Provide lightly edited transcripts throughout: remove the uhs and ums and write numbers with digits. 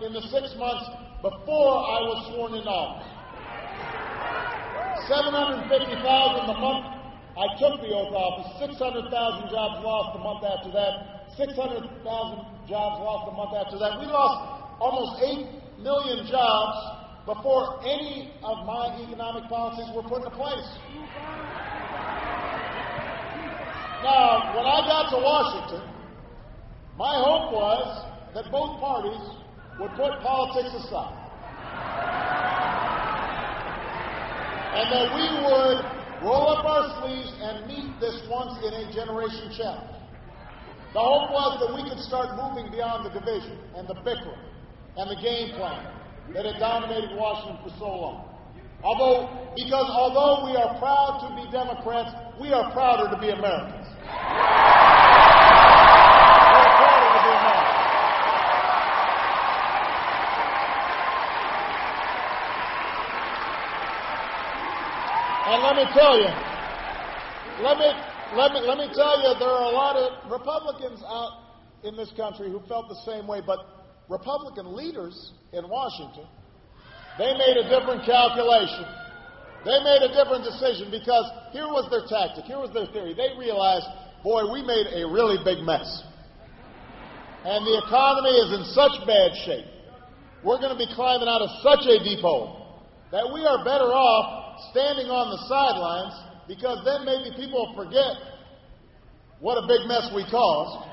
in the 6 months before I was sworn in office. 750,000 the month I took the oath of office, 600,000 jobs lost the month after that, 600,000 jobs lost the month after that. We lost almost 8 million jobs before any of my economic policies were put into place. Now, when I got to Washington, my hope was that both parties would put politics aside and that we would roll up our sleeves and meet this once-in-a-generation challenge. The hope was that we could start moving beyond the division and the bickering and the game plan that had dominated Washington for so long. Although we are proud to be Democrats, we are prouder to be Americans. We're prouder to be Americans. And let me tell you, there are a lot of Republicans out in this country who felt the same way, but Republican leaders in Washington, they made a different calculation. They made a different decision because here was their tactic, here was their theory. They realized, boy, we made a really big mess. And the economy is in such bad shape. We're going to be climbing out of such a deep hole that we are better off standing on the sidelines, because then maybe people will forget what a big mess we caused,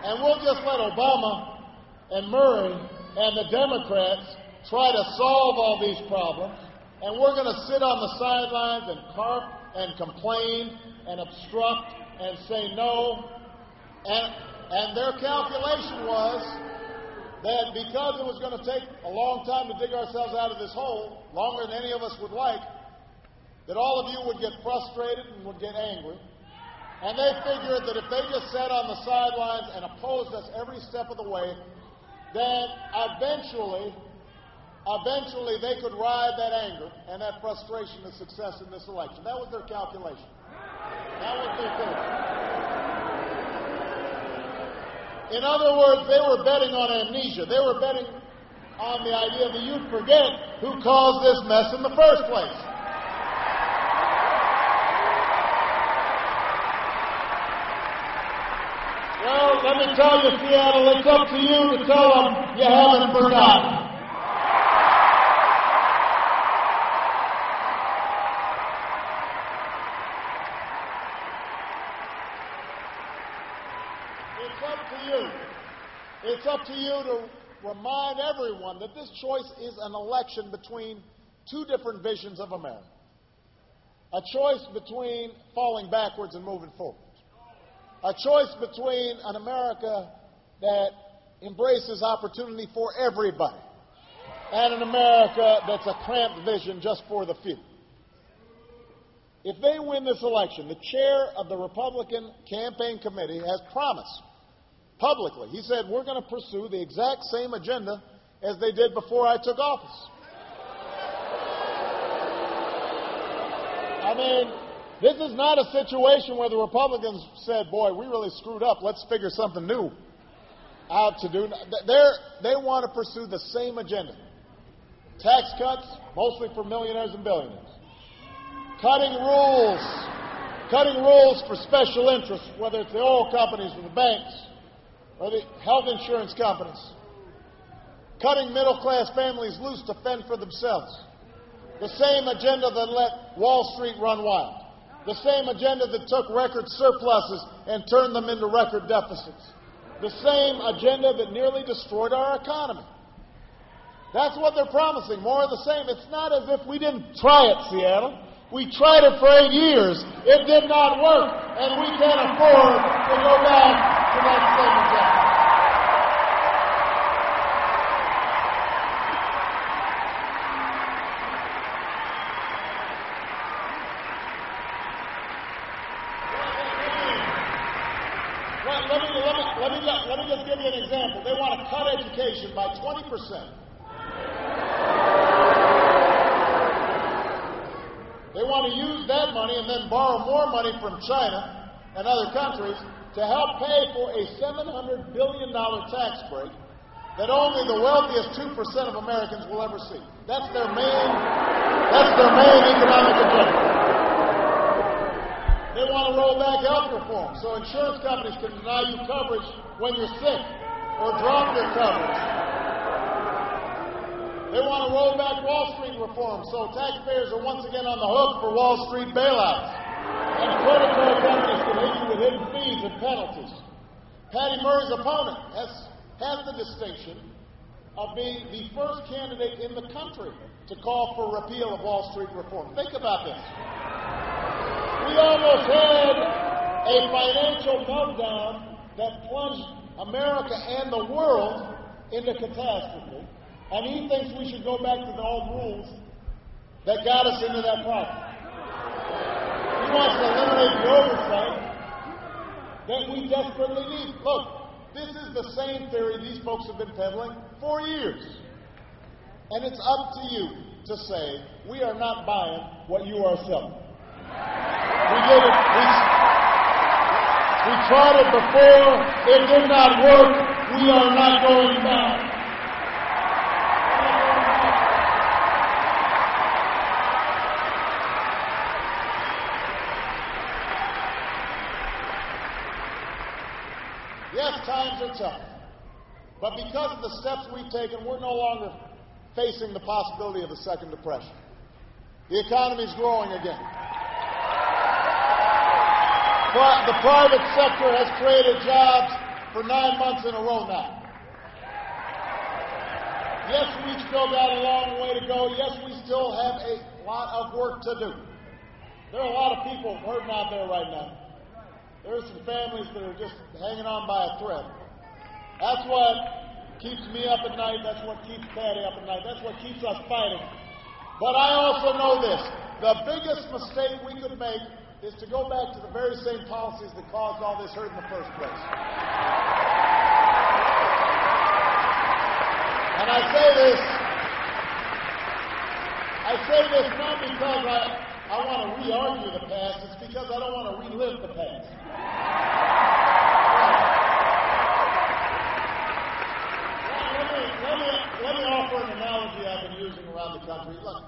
and we'll just let Obama and Murray and the Democrats try to solve all these problems, and we're going to sit on the sidelines and carp and complain and obstruct and say no. And their calculation was that because it was going to take a long time to dig ourselves out of this hole, longer than any of us would like, that all of you would get frustrated and would get angry. And they figured that if they just sat on the sidelines and opposed us every step of the way, then eventually they could ride that anger and that frustration to success in this election. That was their calculation. That was their theory. In other words, they were betting on amnesia. They were betting on the idea that you'd forget who caused this mess in the first place. Well, let me tell you, Seattle, it's up to you to tell them you haven't forgotten. It's up to you. It's up to you to remind everyone that this choice is an election between two different visions of America. A choice between falling backwards and moving forward. A choice between an America that embraces opportunity for everybody and an America that's a cramped vision just for the few. If they win this election, the chair of the Republican campaign committee has promised publicly, he said, we're going to pursue the exact same agenda as they did before I took office. I mean, this is not a situation where the Republicans said, boy, we really screwed up. Let's figure something new out to do. They want to pursue the same agenda. Tax cuts, mostly for millionaires and billionaires. Cutting rules for special interests, whether it's the oil companies or the banks or the health insurance companies. Cutting middle-class families loose to fend for themselves. The same agenda that let Wall Street run wild. The same agenda that took record surpluses and turned them into record deficits. The same agenda that nearly destroyed our economy. That's what they're promising, more of the same. It's not as if we didn't try it, Seattle. We tried it for 8 years. It did not work, and we can't afford to go back to that same agenda. Let me just give you an example. They want to cut education by 20%. They want to use that money and then borrow more money from China and other countries to help pay for a $700 billion tax break that only the wealthiest 2% of Americans will ever see. That's their main economic agenda. They want to roll back health reform so insurance companies can deny you coverage when you're sick or drop your coverage. They want to roll back Wall Street reform so taxpayers are once again on the hook for Wall Street bailouts. And credit card companies can hit you with hidden fees and penalties. Patty Murray's opponent has the distinction of being the first candidate in the country to call for repeal of Wall Street reform. Think about this. We almost had a financial meltdown that plunged America and the world into catastrophe, and he thinks we should go back to the old rules that got us into that problem. He wants to eliminate the oversight that we desperately need. Look, this is the same theory these folks have been peddling for years. And it's up to you to say, we are not buying what you are selling. We did it. We tried it before. It did not work. We are not going back. Yes, times are tough. But because of the steps we've taken, we're no longer facing the possibility of a second depression. The economy's growing again. But the private sector has created jobs for 9 months in a row now. Yes, we've still got a long way to go. Yes, we still have a lot of work to do. There are a lot of people hurting out there right now. There are some families that are just hanging on by a thread. That's what keeps me up at night. That's what keeps Patty up at night. That's what keeps us fighting. But I also know this. The biggest mistake we could make is to go back to the very same policies that caused all this hurt in the first place. And I say this not because I want to re-argue the past. It's because I don't want to relive the past. Let me offer an analogy I've been using around the country. Look,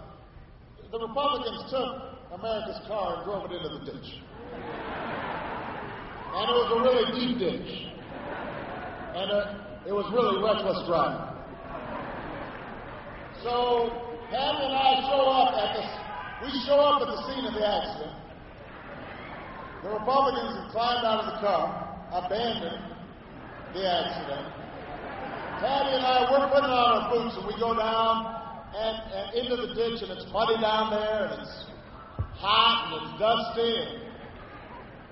the Republicans took America's car and drove it into the ditch. And it was a really deep ditch. And it was really reckless driving. So Patty and I show up at the scene of the accident. The Republicans have climbed out of the car, abandoned the accident. Patty and I, we're putting on our boots and we go down and into the ditch, and it's muddy down there, and it's hot and it's dusty.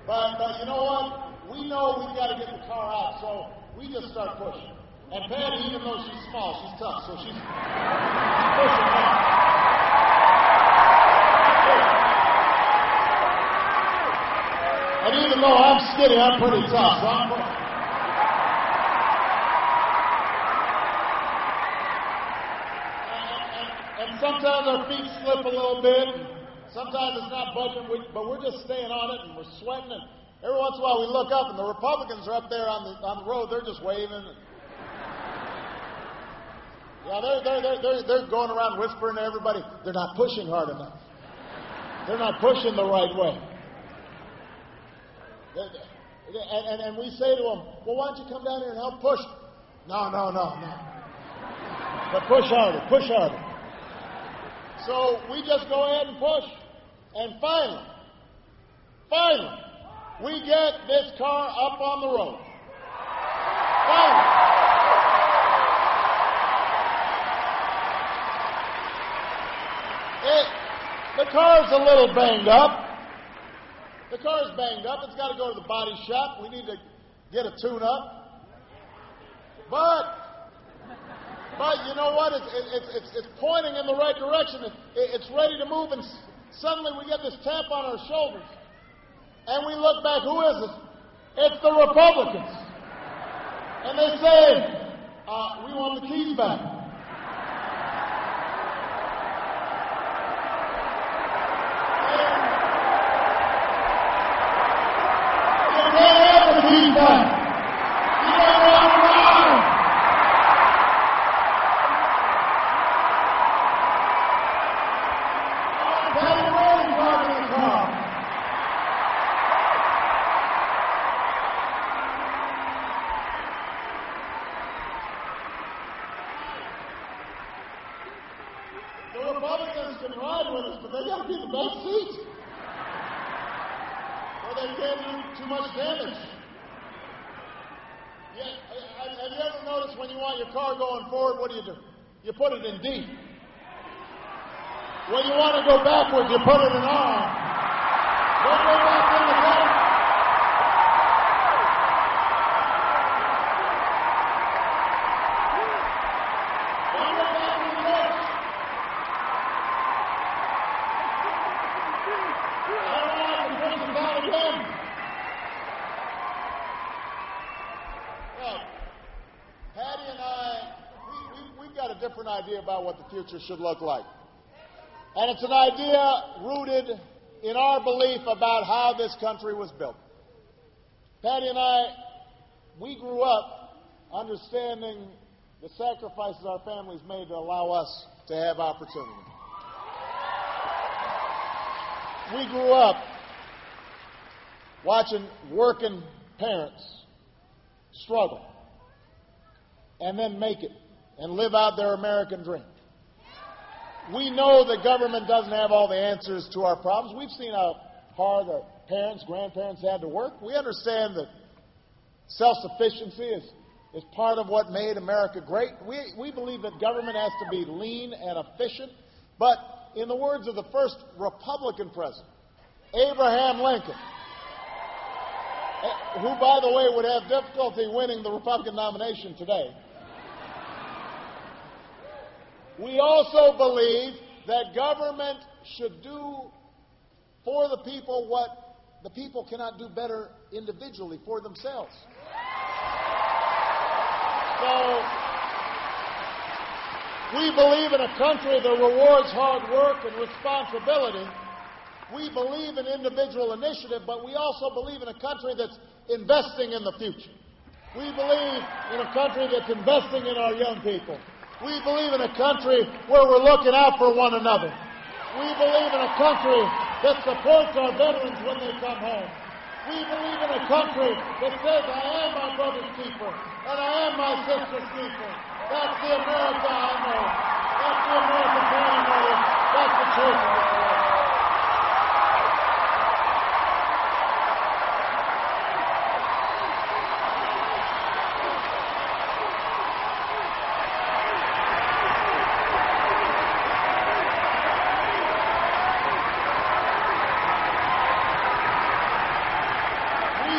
But you know what? We know we've got to get the car out, so we just start pushing. And Patty, even though she's small, she's tough, so she's pushing hard. And even though I'm skinny, I'm pretty tough, so I'm pushing. And sometimes our feet slip a little bit, and sometimes it's not budging, but we're just staying on it, and we're sweating, and every once in a while we look up, and the Republicans are up there on the road, they're just waving. They're going around whispering to everybody, they're not pushing hard enough. They're not pushing the right way. And we say to them, well, why don't you come down here and help push? No. But push harder. So we just go ahead and push. And finally, we get this car up on the road. Finally. The car's a little banged up. The car's banged up. It's got to go to the body shop. We need to get a tune-up. But you know what? It's pointing in the right direction. It's ready to move, and suddenly we get this tap on our shoulders. And we look back. Who is it? It's the Republicans. And they say, we want the keys back. Republicans can ride with us, but they got to be the back seat, or they can't do too much damage. Yeah, have you ever noticed when you want your car going forward, what do? You put it in D. When you want to go backwards, you put it in R. Don't go back in the front. Don't go back in the front. I don't want to push it down again. Well, Patty and I, we've got a different idea about what the future should look like. And it's an idea rooted in our belief about how this country was built. Patty and I, we grew up understanding the sacrifices our families made to allow us to have opportunity. We grew up watching working parents struggle and then make it and live out their American dream. We know that government doesn't have all the answers to our problems. We've seen how hard our parents, grandparents had to work. We understand that self-sufficiency is part of what made America great. We believe that government has to be lean and efficient. But in the words of the first Republican president, Abraham Lincoln, who, by the way, would have difficulty winning the Republican nomination today, we also believe that government should do for the people what the people cannot do better individually for themselves. So, we believe in a country that rewards hard work and responsibility. We believe in individual initiative, but we also believe in a country that's investing in the future. We believe in a country that's investing in our young people. We believe in a country where we're looking out for one another. We believe in a country that supports our veterans when they come home. We believe in a country that says, I am my brother's keeper, and I am my sister's keeper. That's the America I know. That's the America Patty knows. That's the truth of it. We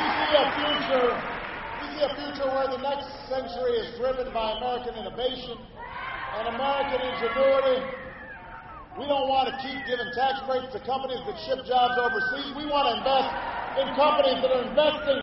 see a future where the next century is driven by American innovation and American ingenuity. We don't want to keep giving tax breaks to companies that ship jobs overseas. We want to invest in companies that are investing